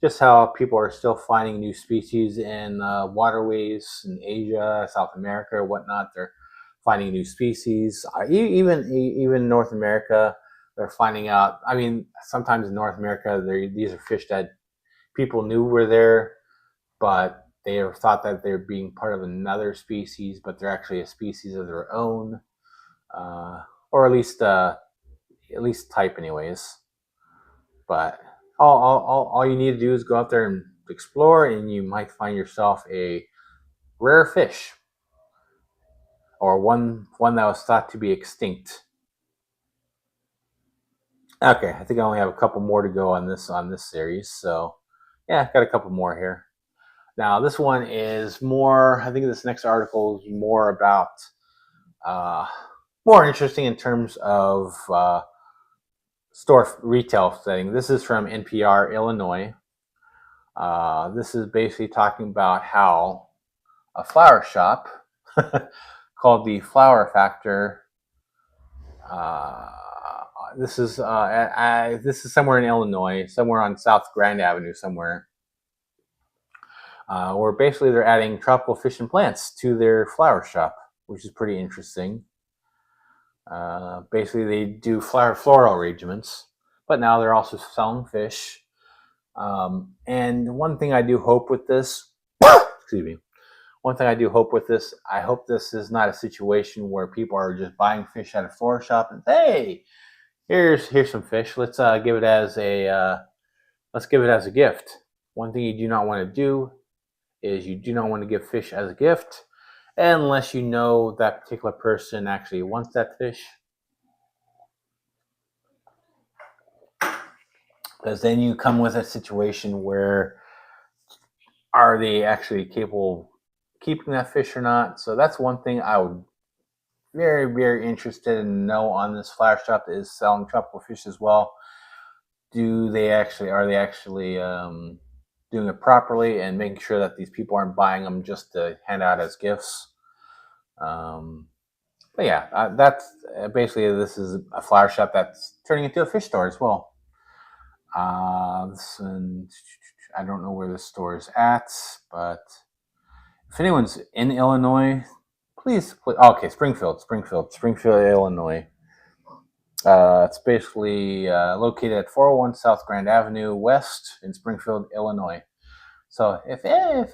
Just how people are still finding new species in waterways in Asia, South America, or whatnot. They're finding new species. Even North America, they're finding out. I mean, sometimes in North America, these are fish that people knew were there, but they thought that they're being part of another species, but they're actually a species of their own, or at least type, anyways. But all you need to do is go out there and explore, and you might find yourself a rare fish, or one that was thought to be extinct. Okay, I think I only have a couple more to go on this series, so yeah, I've got a couple more here. Now this one is more. I think this next article is more about more interesting in terms of store retail setting. This is from NPR Illinois. This is basically talking about how a flower shop called the Flower Factor. This is somewhere in Illinois, somewhere on South Grand Avenue, somewhere. Where basically they're adding tropical fish and plants to their flower shop, which is pretty interesting. Basically, they do floral arrangements, but now they're also selling fish. And one thing I do hope with this, excuse me, one thing I do hope with this, I hope this is not a situation where people are just buying fish at a floral shop and hey, here's some fish. Let's give it as a gift. One thing you do not want to do is you do not want to give fish as a gift unless you know that particular person actually wants that fish. Because then you come with a situation where are they actually capable of keeping that fish or not? So that's one thing I would very, very interested in know on this flower shop that is selling tropical fish as well. Are they actually doing it properly and making sure that these people aren't buying them just to hand out as gifts? But yeah, that's basically, this is a flower shop that's turning into a fish store as well. And I don't know where the store is at, but if anyone's in Illinois, please. Okay, Springfield, Illinois. It's basically located at 401 South Grand Avenue West in Springfield, Illinois. So if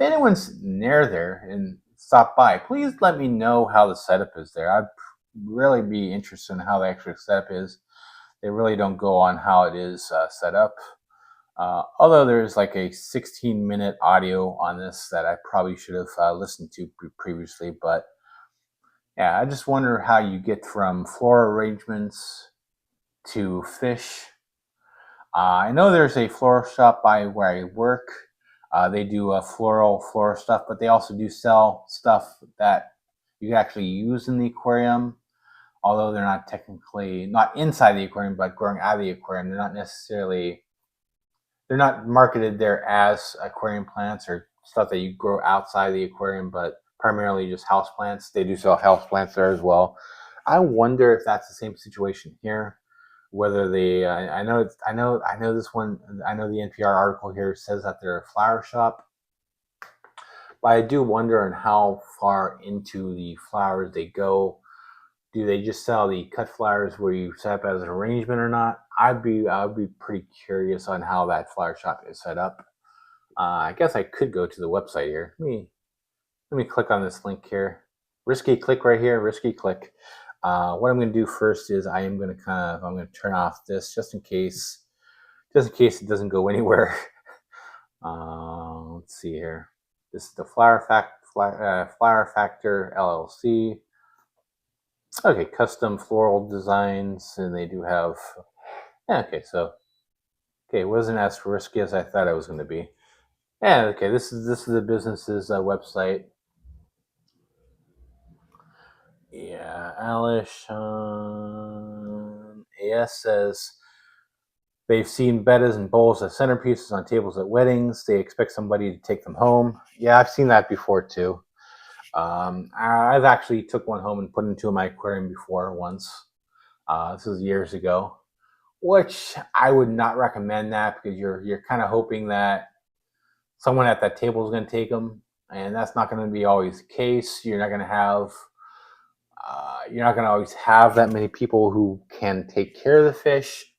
anyone's near there and stop by, please let me know how the setup is there. I'd really be interested in how the actual setup is. They really don't go on how it is set up. Although there's like a 16-minute audio on this that I probably should have listened to previously. But yeah, I just wonder how you get from floral arrangements to fish. I know there's a floral shop by where I work. They do floral stuff, but they also do sell stuff that you can actually use in the aquarium. Although they're not technically not inside the aquarium, but growing out of the aquarium, they're not marketed there as aquarium plants or stuff that you grow outside the aquarium, but primarily just house plants. They do sell house plants there as well. I wonder if that's the same situation here. Whether they, I know this one. I know the NPR article here says that they're a flower shop, but I do wonder on how far into the flowers they go. Do they just sell the cut flowers where you set up as an arrangement or not? I'd be pretty curious on how that flower shop is set up. I guess I could go to the website here. Let me click on this link here. Risky click right here. Risky click. What I'm going to do first is I'm going to turn off this just in case it doesn't go anywhere. Let's see here. This is the Flower Factor LLC. Okay, custom floral designs, and they do have. Yeah, okay, so it wasn't as risky as I thought it was going to be. Yeah, okay, this is the business's website. Yeah, Alice AS says they've seen bettas and bowls as centerpieces on tables at weddings. They expect somebody to take them home. Yeah, I've seen that before too. I've actually took one home and put it into my aquarium before once. This was years ago, which I would not recommend that because you're kind of hoping that someone at that table is going to take them, and that's not going to be always the case. You're not going to always have that many people who can take care of the fish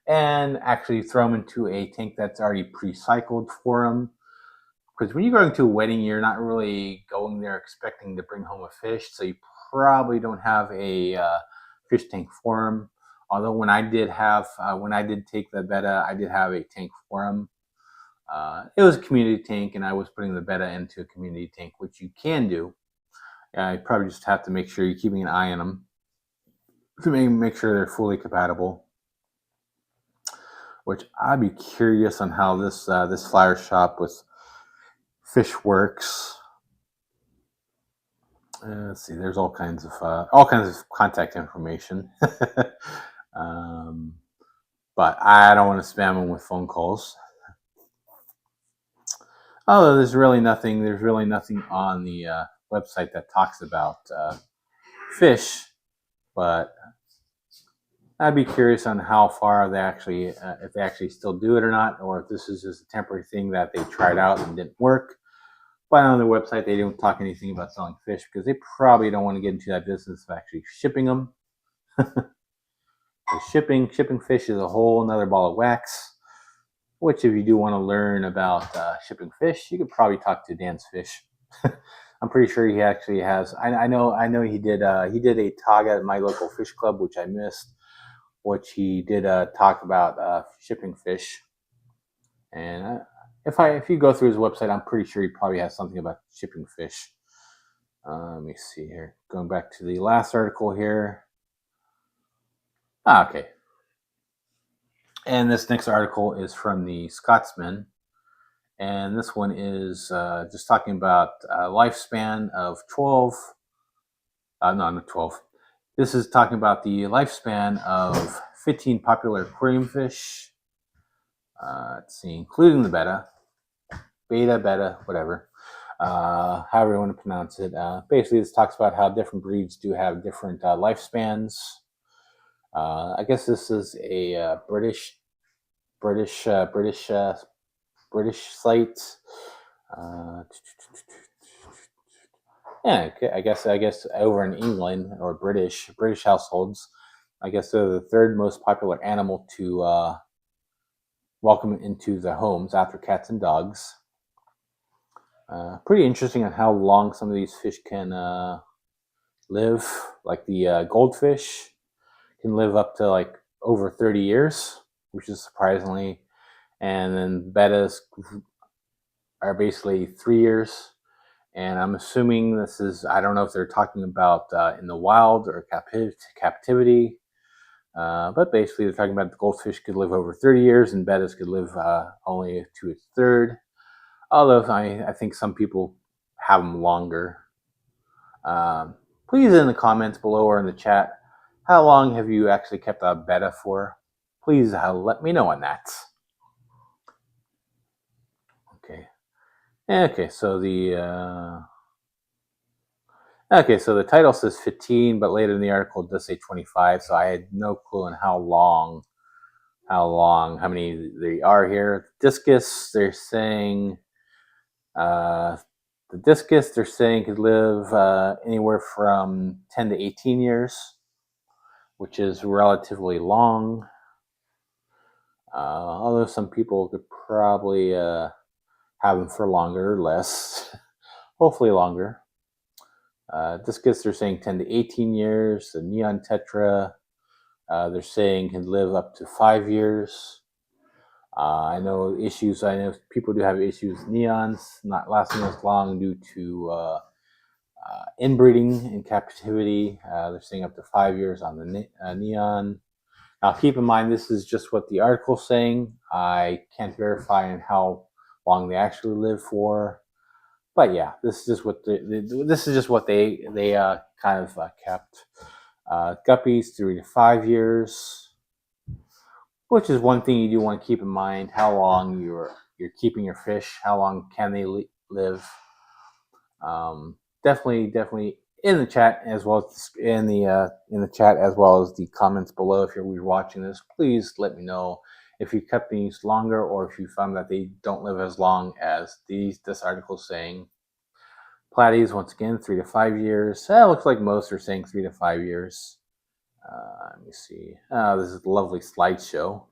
and actually throw them into a tank that's already pre-cycled for them. Because when you're going to a wedding, you're not really going there expecting to bring home a fish, so you probably don't have a fish tank for them. Although when I did take the betta, I did have a tank for them. It was a community tank, and I was putting the betta into a community tank, which you can do. You probably just have to make sure you're keeping an eye on them to make sure they're fully compatible. Which I'd be curious on how this this flower shop with fish works. Let's see. There's all kinds of contact information, but I don't want to spam them with phone calls. Although there's really nothing on the website that talks about fish, but I'd be curious on how far they actually, if they actually still do it or not, or if this is just a temporary thing that they tried out and didn't work. But on their website, they don't talk anything about selling fish because they probably don't want to get into that business of actually shipping them. Shipping fish is a whole nother ball of wax. Which, if you do want to learn about shipping fish, you could probably talk to Dan's Fish. I'm pretty sure he actually has. I know he did a talk at my local fish club, which I missed. Which he did talk about shipping fish. And if you go through his website, I'm pretty sure he probably has something about shipping fish. Let me see here. Going back to the last article here. Okay. And this next article is from the Scotsman. And this one is just talking about lifespan of 12. No, not 12. This is talking about the lifespan of 15 popular aquarium fish. Let's see, including the betta, whatever. However you want to pronounce it. Basically, this talks about how different breeds do have different lifespans. I guess this is a British site. Yeah, I guess over in England or British households, I guess they're the third most popular animal to welcome into the homes after cats and dogs. Pretty interesting on how long some of these fish can live. Like the goldfish can live up to like over 30 years, which is surprisingly. And then bettas are basically 3 years. And I'm assuming this is, I don't know if they're talking about in the wild or captivity. But basically, they're talking about the goldfish could live over 30 years and bettas could live only to its third. Although I think some people have them longer. Please, in the comments below or in the chat, how long have you actually kept a betta for? Please let me know on that. Okay, so the title says 15, but later in the article it does say 25. So I had no clue on how many they are here. Discus, they're saying could live anywhere from 10 to 18 years, which is relatively long. Although some people could probably have them for longer or less, hopefully longer. Discus, they're saying 10 to 18 years. The neon tetra, they're saying can live up to 5 years. I know people do have issues with neons not lasting as long due to inbreeding in captivity. They're saying up to 5 years on the neon. Now, keep in mind, this is just what the article's saying. I can't verify on how long they actually live for. But yeah, this is just what they kind of kept. Guppies 3 to 5 years, which is one thing you do want to keep in mind. How long you're keeping your fish? How long can they live? Definitely in the chat as well as in the chat as well as the comments below. If you're watching this, please let me know if you kept these longer or if you found that they don't live as long as this article is saying. Platies, once again, 3 to 5 years. It looks like most are saying 3 to 5 years. Let me see. This is a lovely slideshow.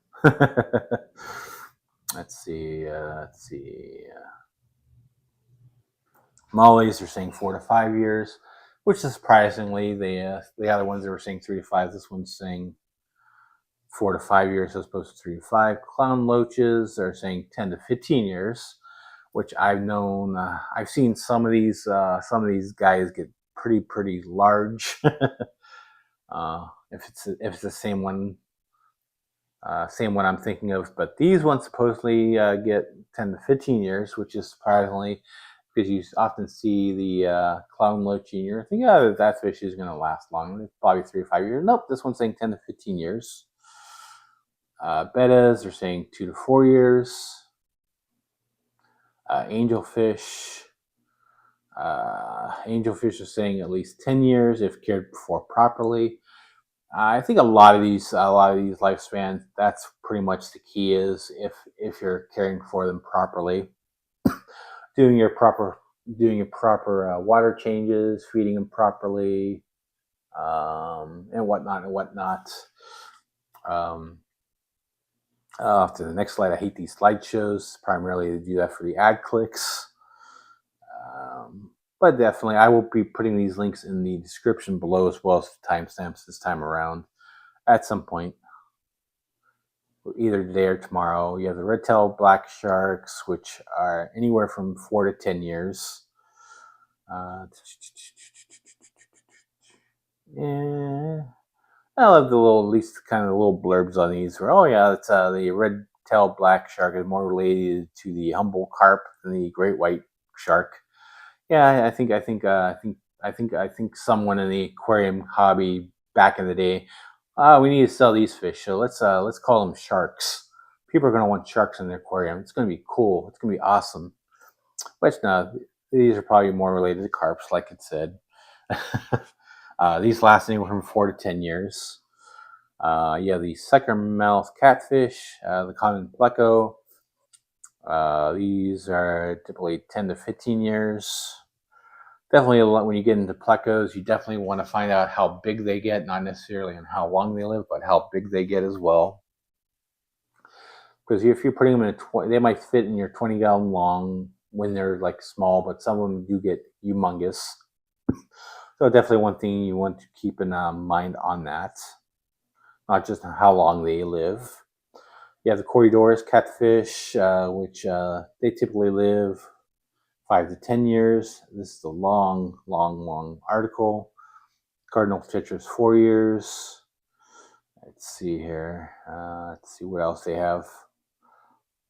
Let's see. Mollies are saying 4 to 5 years, which is surprisingly the other ones that were saying 3 to 5. This one's saying 4 to 5 years as opposed to 3 to 5. Clown loaches are saying 10 to 15 years, which I've known. I've seen some of these guys get pretty large. If it's the same one I'm thinking of, but these ones supposedly get 10 to 15 years, which is surprisingly, because you often see the clown loach and you're thinking, oh, that fish is going to last long, probably 3 or 5 years. Nope, this one's saying 10 to 15 years. Bettas are saying 2 to 4 years. Angelfish are saying at least 10 years if cared for properly. I think a lot of these lifespans, that's pretty much the key, is if you're caring for them properly, doing your proper water changes, feeding them properly, and whatnot. To the next slide. I hate these slideshows. Primarily, to do that for the ad clicks. But definitely, I will be putting these links in the description below, as well as the timestamps this time around at some point, either today or tomorrow. You have the red-tailed black sharks, which are anywhere from 4 to 10 years. Yeah, I love the little, at least kind of the little blurbs on these. Where, oh yeah, it's the red-tailed black shark is more related to the humble carp than the great white shark. Yeah, I think someone in the aquarium hobby back in the day, we need to sell these fish, so let's call them sharks. People are going to want sharks in their aquarium. It's going to be cool. It's going to be awesome. But no, these are probably more related to carps, like it said. These last anywhere from 4 to 10 years. You have the sucker mouth catfish, the common pleco. These are typically 10 to 15 years. Definitely a lot. When you get into plecos, you definitely want to find out how big they get, not necessarily on how long they live, but how big they get as well. Because if you're putting them in they might fit in your 20-gallon long when they're like small, but some of them do get humongous. So definitely one thing you want to keep in mind on that, not just how long they live. You have the corridors catfish, which they typically live 5 to 10 years. This is a long article. Cardinal tetra's 4 years. Let's see here. Let's see what else they have.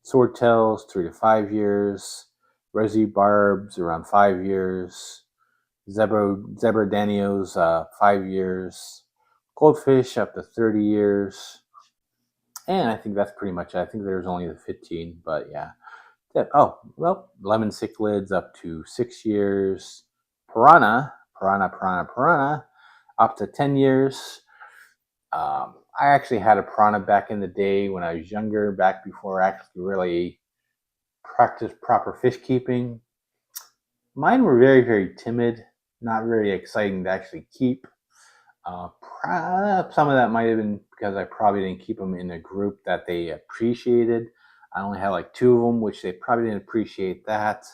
Swordtails 3 to 5 years. Rosy barbs around 5 years. Zebra danios 5 years. Goldfish up to 30 years. And I think that's pretty much it. I think there's only the 15, but yeah. Oh, well, lemon cichlids up to 6 years. Piranha, up to 10 years. I actually had a piranha back in the day when I was younger, back before I actually really practiced proper fish keeping. Mine were very timid, not very exciting to actually keep. Some of that might have been because I probably didn't keep them in a group that they appreciated. I only had like 2 of them, which they probably didn't appreciate that.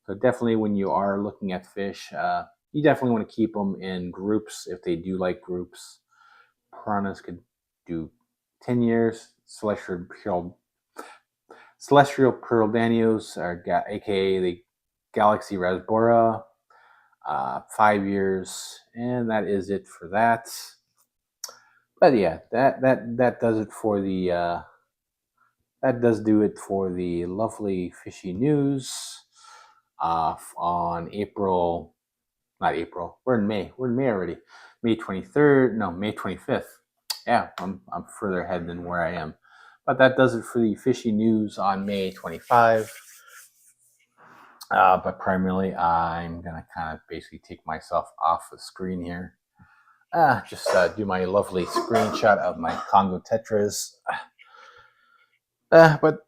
So definitely when you are looking at fish, you definitely want to keep them in groups if they do like groups. Piranhas could do 10 years. Celestial pearl danios, aka the Galaxy rasbora, 5 years, and that is it for that. But yeah, that does it for the that does do it for the lovely fishy news on April. Not April. We're in May. We're in May already. May 23rd. No, May 25th. Yeah, I'm further ahead than where I am. But that does it for the fishy news on May 25. But primarily, I'm gonna kind of basically take myself off the screen here. Just do my lovely screenshot of my Congo tetras. But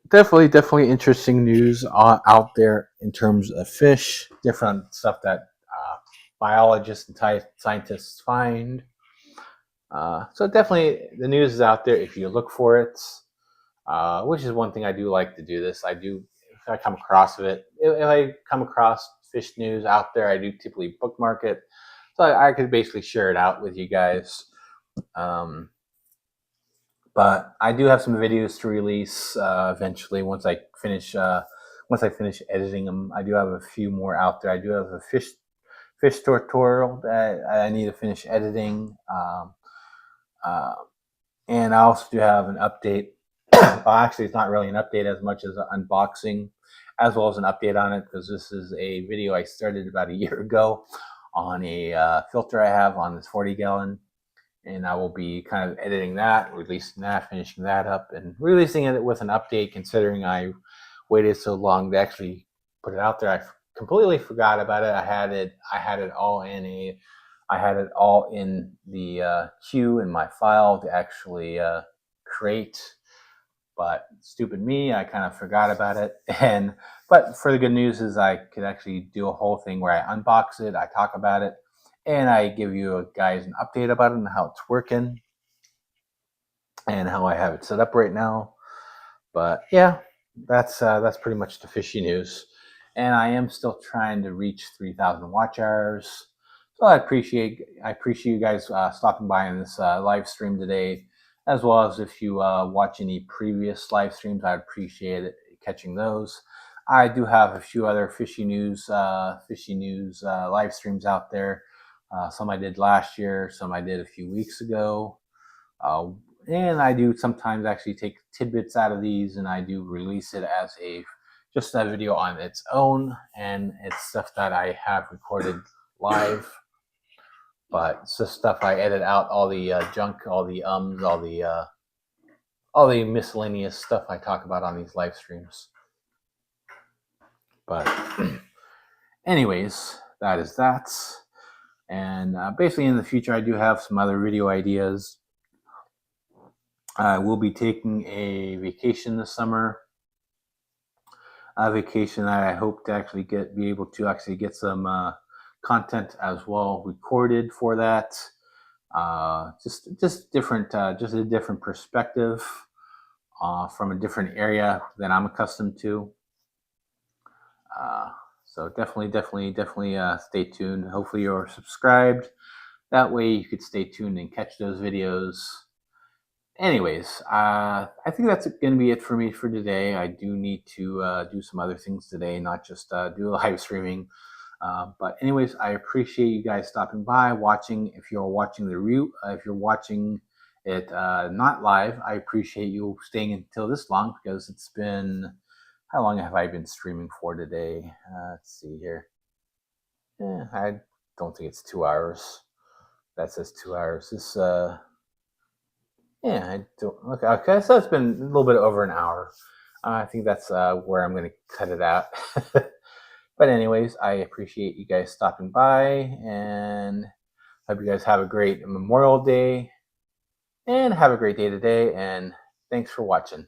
definitely interesting news out there in terms of fish, different stuff that biologists and scientists find. So definitely the news is out there if you look for it, which is one thing I do like to do this. If I come across it, if I come across fish news out there, I do typically bookmark it. So I could basically share it out with you guys. But I do have some videos to release eventually once I finish editing them. I do have a few more out there. I do have a fish tutorial that I need to finish editing, and I also do have an update. Well, actually, it's not really an update as much as an unboxing, as well as an update on it, because this is a video I started about a year ago on a filter I have on this 40-gallon. And I will be kind of editing that, releasing that, finishing that up, and releasing it with an update, considering I waited so long to actually put it out there. I completely forgot about it. I had it all in the queue in my file to actually create. But stupid me, I kind of forgot about it. But for the good news is I could actually do a whole thing where I unbox it, I talk about it, and I give you guys an update about it and how it's working and how I have it set up right now. But yeah, that's pretty much the fishy news. And I am still trying to reach 3,000 watch hours. So I appreciate you guys stopping by in this live stream today, as well as if you watch any previous live streams, I appreciate it, catching those. I do have a few other fishy news live streams out there. Some I did last year, some I did a few weeks ago. And I do sometimes actually take tidbits out of these and I do release it as just a video on its own, and it's stuff that I have recorded live, but it's just stuff I edit out, all the junk, all the all the miscellaneous stuff I talk about on these live streams. But anyways, that is that. And basically in the future I do have some other video ideas. I will be taking a vacation this summer. A vacation that I hope to actually be able to actually get some content as well recorded for that. Just different, just a different perspective from a different area than I'm accustomed to. So definitely stay tuned. Hopefully you're subscribed. That way you could stay tuned and catch those videos. Anyways, I think that's going to be it for me for today. I do need to do some other things today, not just do live streaming. But anyways, I appreciate you guys stopping by, watching. If you're watching the review, if you're watching it not live, I appreciate you staying until this long, because it's been, how long have I been streaming for today? Let's see here. I don't think it's 2 hours. That says 2 hours. This yeah, I don't. Okay, so it's been a little bit over an hour. I think that's where I'm going to cut it out. But anyways, I appreciate you guys stopping by, and hope you guys have a great Memorial Day, and have a great day today, and thanks for watching.